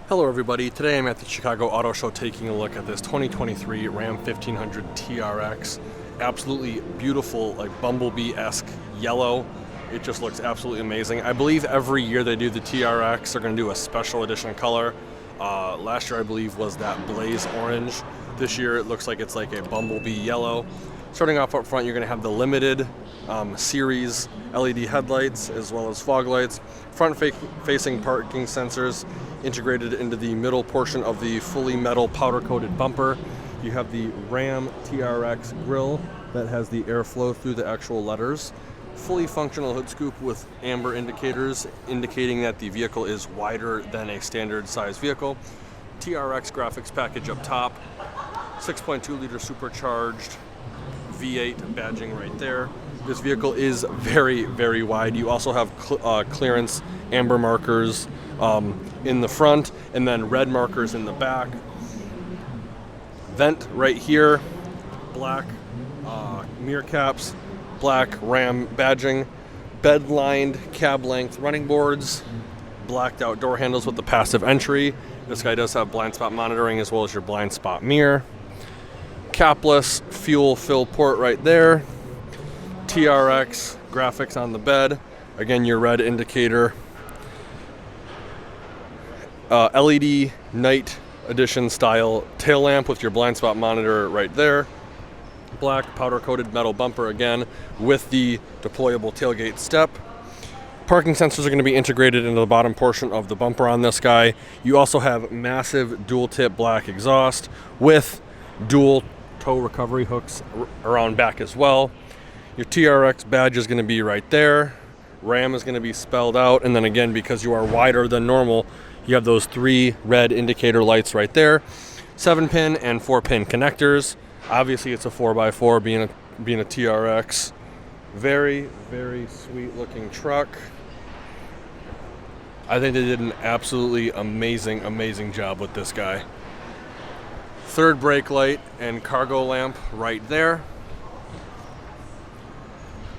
Hello everybody, today I'm at the Chicago Auto Show taking a look at this 2023 Ram 1500 TRX. Absolutely beautiful, like bumblebee-esque yellow. It just looks absolutely amazing. I believe every year they do the TRX, they're going to do a special edition color. Last year I believe was that blaze orange. This year it looks like it's like a bumblebee yellow. Starting off up front, you're going to have the limited series LED headlights as well as fog lights, front-facing parking sensors integrated into the middle portion of the fully metal powder-coated bumper. You have the Ram TRX grille that has the airflow through the actual letters. Fully functional hood scoop with amber indicators indicating that the vehicle is wider than a standard size vehicle. TRX graphics package up top, 6.2 liter supercharged V8 badging right there. This vehicle is very, very wide. You also have clearance amber markers in the front and then red markers in the back. Vent right here, black mirror caps, black Ram badging, bed-lined cab length running boards, blacked out door handles with the passive entry. This guy does have blind spot monitoring as well as your blind spot mirror. Capless fuel fill port right there. TRX graphics on the bed. Again, your red indicator. LED night edition style tail lamp with your blind spot monitor right there. Black powder coated metal bumper again with the deployable tailgate step. Parking sensors are going to be integrated into the bottom portion of the bumper on this guy. You also have massive dual tip black exhaust with dual tow recovery hooks around back as well. Your TRX badge is going to be right there. Ram is going to be spelled out, and then again, because you are wider than normal, you have those 3 red indicator lights right there. 7-pin and 4-pin connectors. Obviously it's a 4x4 being a TRX. Very, very sweet looking truck. I think they did an absolutely amazing job with this guy. Third brake light and cargo lamp right there.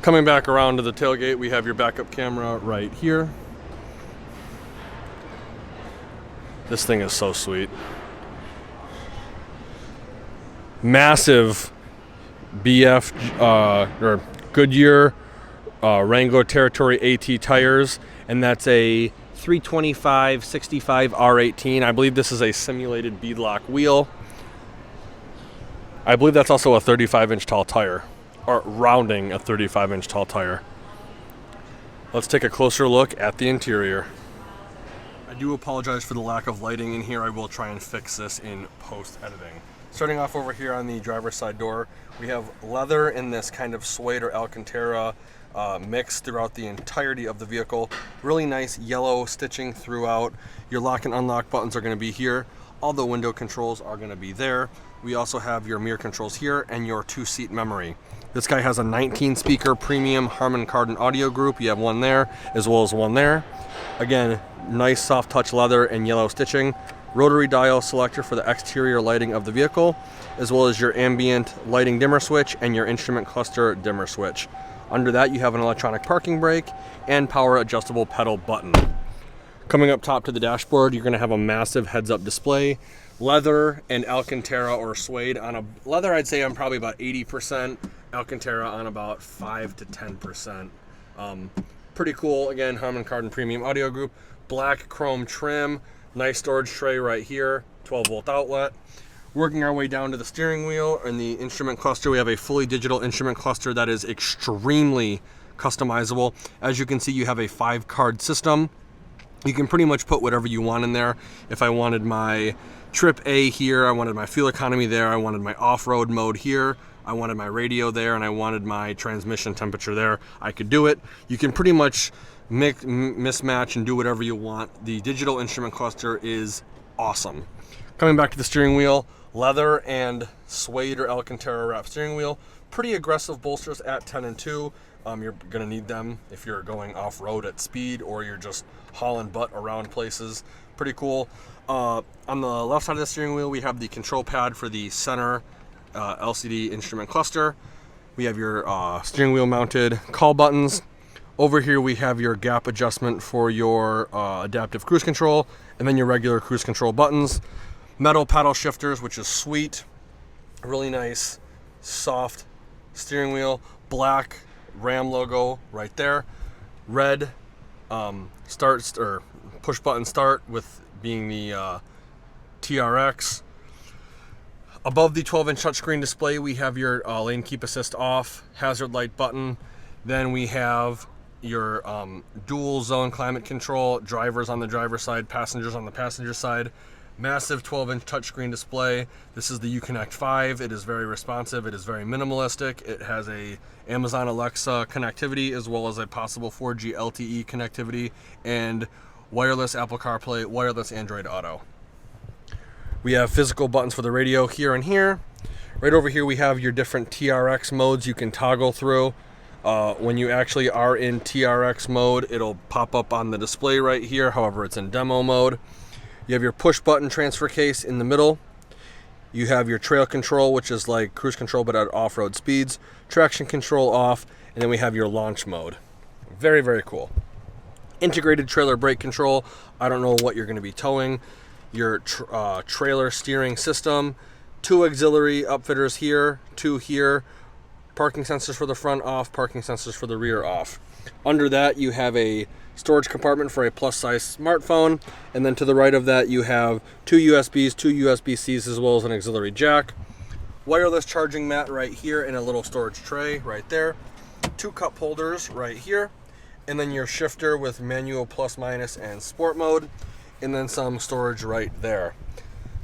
Coming back around to the tailgate, we have your backup camera right here. This thing is so sweet. Massive BF or Goodyear Wrangler Territory AT tires, and that's a 325/65 R18. I believe this is a simulated beadlock wheel. I believe that's also a 35-inch tall tire, or rounding a 35-inch tall tire. Let's take a closer look at the interior. I do apologize for the lack of lighting in here. I will try and fix this in post-editing. Starting off over here on the driver's side door, we have leather in this kind of suede or Alcantara mix throughout the entirety of the vehicle. Really nice yellow stitching throughout. Your lock and unlock buttons are going to be here. All the window controls are going to be there. We also have your mirror controls here and your 2-seat memory. This guy has a 19-speaker premium Harman Kardon audio group. You have one there as well as one there. Again, nice soft touch leather and yellow stitching. Rotary dial selector for the exterior lighting of the vehicle, as well as your ambient lighting dimmer switch and your instrument cluster dimmer switch. Under that, you have an electronic parking brake and power adjustable pedal button. Coming up top to the dashboard, you're going to have a massive heads-up display. Leather and Alcantara or suede. On a leather, I'd say I'm probably about 80%. Alcantara on about 5 to 10%. Pretty cool. Again, Harman Kardon Premium Audio Group. Black chrome trim. Nice storage tray right here. 12-volt outlet. Working our way down to the steering wheel and the instrument cluster, we have a fully digital instrument cluster that is extremely customizable. As you can see, you have a 5-card system. You can pretty much put whatever you want in there. If I wanted my trip A here, I wanted my fuel economy there, I wanted my off-road mode here, I wanted my radio there, and I wanted my transmission temperature there, I could do it. You can pretty much mismatch and do whatever you want. The digital instrument cluster is awesome. Coming back to the steering wheel, leather and suede or Alcantara wrap steering wheel. Pretty aggressive bolsters at 10 and 2. You're going to need them if you're going off-road at speed or you're just hauling butt around places. Pretty cool. On the left side of the steering wheel, we have the control pad for the center LCD instrument cluster. We have your steering wheel mounted call buttons. Over here we have your gap adjustment for your adaptive cruise control, and then your regular cruise control buttons. Metal paddle shifters, which is sweet. Really nice, soft steering wheel. Black Ram logo right there. Red start or push button start with being the TRX. Above the 12-inch touchscreen display, we have your lane keep assist off, hazard light button. Then we have your dual zone climate control, drivers on the driver's side, passengers on the passenger side. Massive 12-inch touchscreen display. This is the Uconnect 5. It is very responsive. It is very minimalistic. It has a Amazon Alexa connectivity as well as a possible 4G LTE connectivity and wireless Apple CarPlay, wireless Android Auto. We have physical buttons for the radio here and here. Right over here we have your different TRX modes you can toggle through. When you actually are in TRX mode, it'll pop up on the display right here. However, it's in demo mode. You have your push button transfer case in the middle. You have your trail control, which is like cruise control but at off-road speeds. Traction control off, and then we have your launch mode. Very, very cool. Integrated trailer brake control. I don't know what you're going to be towing. Your trailer steering system. 2 auxiliary upfitters here, 2 here. Parking sensors for the front off, parking sensors for the rear off. Under that you have a storage compartment for a plus size smartphone, and then to the right of that you have 2 USBs, 2 USB-Cs, as well as an auxiliary jack. Wireless charging mat right here and a little storage tray right there. 2 cup holders right here, and then your shifter with manual plus minus and sport mode, and then some storage right there.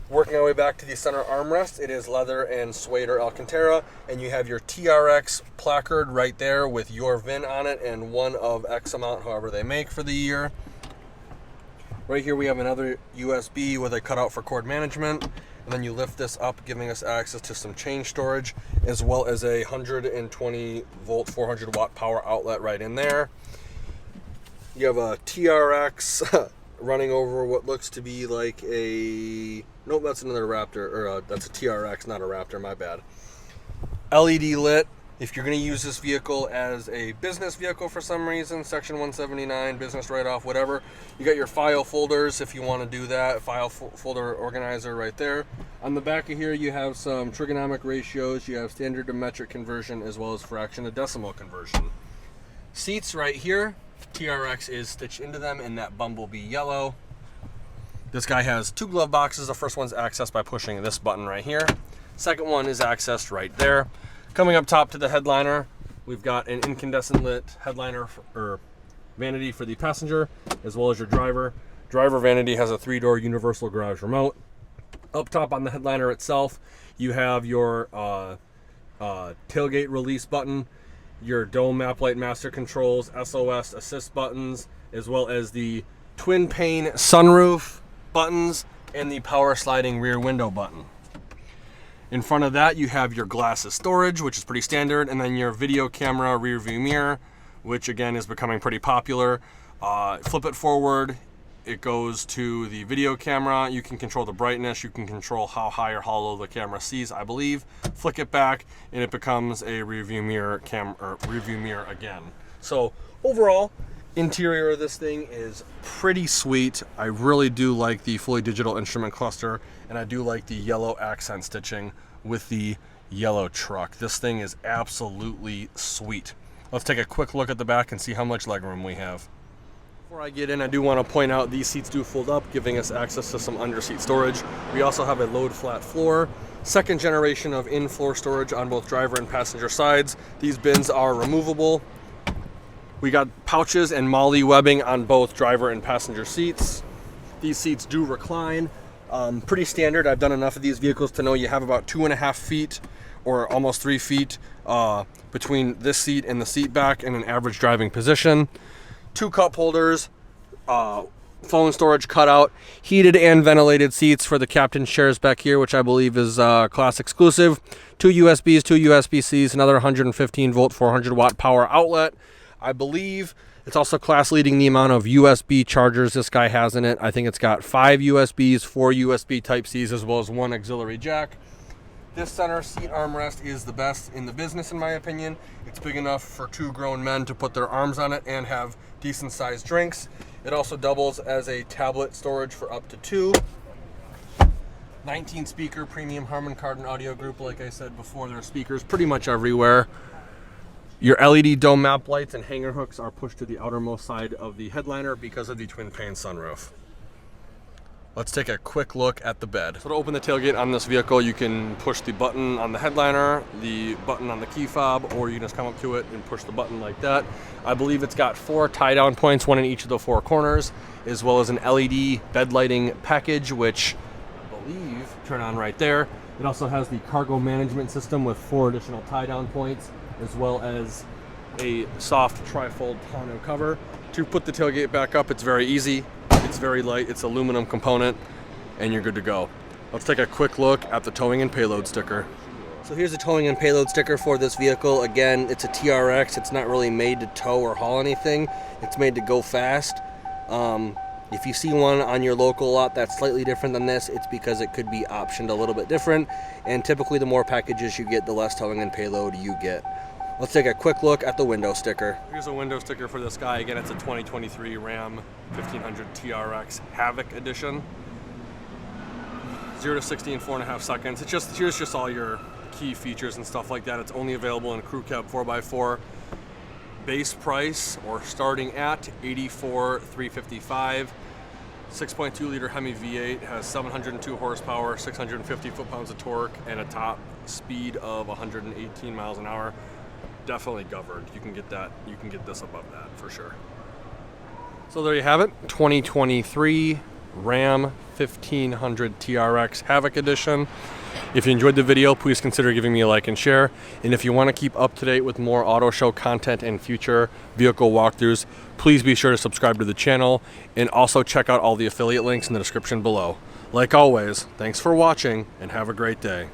Working our way back to the center armrest, it is leather and suede or Alcantara, and you have your TRX placard right there with your VIN on it and one of X amount, however they make for the year. Right here we have another USB with a cutout for cord management, and then you lift this up, giving us access to some chain storage, as well as a 120 volt 400 watt power outlet right in there. You have a TRX running over what looks to be like a... Nope, that's another Raptor, or that's a TRX, not a Raptor, my bad. LED lit. If you're going to use this vehicle as a business vehicle for some reason, Section 179, business write-off, whatever, you got your file folders if you want to do that, file folder organizer right there. On the back of here, you have some trigonomic ratios, you have standard to metric conversion, as well as fraction to decimal conversion. Seats right here, TRX is stitched into them in that bumblebee yellow. This guy has 2 glove boxes. The first one's accessed by pushing this button right here. Second one is accessed right there. Coming up top to the headliner, we've got an incandescent lit headliner or vanity for the passenger, as well as your driver. Driver vanity has a 3-door universal garage remote. Up top on the headliner itself, you have your tailgate release button, your dome map light master controls, SOS assist buttons, as well as the twin pane sunroof buttons and the power sliding rear window button. In front of that you have your glasses storage, which is pretty standard, and then your video camera rear view mirror, which again is becoming pretty popular. Flip it forward, it goes to the video camera. You can control the brightness, you can control how high or how low the camera sees, I believe. Flick it back and it becomes a rear view mirror again. So overall, interior of this thing is pretty sweet. I really do like the fully digital instrument cluster, and I do like the yellow accent stitching with the yellow truck. This thing is absolutely sweet. Let's take a quick look at the back and see how much legroom we have. Before I get in, I do want to point out these seats do fold up, giving us access to some under-seat storage. We also have a load flat floor. Second generation of in-floor storage on both driver and passenger sides. These bins are removable. We got pouches and MOLLE webbing on both driver and passenger seats. These seats do recline. Pretty standard. I've done enough of these vehicles to know you have about 2.5 feet or almost 3 feet between this seat and the seat back in an average driving position. 2 cup holders, phone storage cutout, heated and ventilated seats for the captain's chairs back here, which I believe is class exclusive. 2 USBs, 2 USB-Cs, another 115 volt 400 watt power outlet. I believe it's also class leading the amount of USB chargers this guy has in it. I think it's got 5 USBs, 4 USB Type-Cs, as well as 1 auxiliary jack. This center seat armrest is the best in the business, in my opinion. It's It's big enough for 2 grown men to put their arms on it and have decent sized drinks. It also doubles as a tablet storage for up to 2. 19 speaker premium Harman Kardon audio group. Like I said before, there are speakers pretty much everywhere. Your LED dome map lights and hanger hooks are pushed to the outermost side of the headliner because of the twin pane sunroof. Let's take a quick look at the bed. So to open the tailgate on this vehicle, you can push the button on the headliner, the button on the key fob, or you can just come up to it and push the button like that. I believe it's got 4 tie-down points, 1 in each of the 4 corners, as well as an LED bed lighting package, which I believe turn on right there. It also has the cargo management system with 4 additional tie-down points, as well as a soft trifold tonneau cover. To put the tailgate back up, it's very easy. It's very light, it's aluminum component, and you're good to go. Let's take a quick look at the towing and payload sticker. So here's the towing and payload sticker for this vehicle. Again, it's a TRX. It's not really made to tow or haul anything. It's made to go fast. If you see one on your local lot that's slightly different than this, it's because it could be optioned a little bit different. And typically the more packages you get, the less towing and payload you get. Let's take a quick look at the window sticker. Here's a window sticker for this guy. Again, it's a 2023 Ram 1500 TRX Havoc Edition. 0 to 60 in 4.5 seconds. Here's just all your key features and stuff like that. It's only available in crew cab 4x4. Base price, or starting at $84,355. 6.2 liter Hemi V8 has 702 horsepower, 650 foot-pounds of torque, and a top speed of 118 miles an hour. Definitely governed. You can get that. You can get this above that for sure. So there you have it. 2023 Ram 1500 TRX Havoc Edition. If you enjoyed the video, please consider giving me a like and share. And if you want to keep up to date with more auto show content and future vehicle walkthroughs, please be sure to subscribe to the channel and also check out all the affiliate links in the description below. Like always, thanks for watching and have a great day.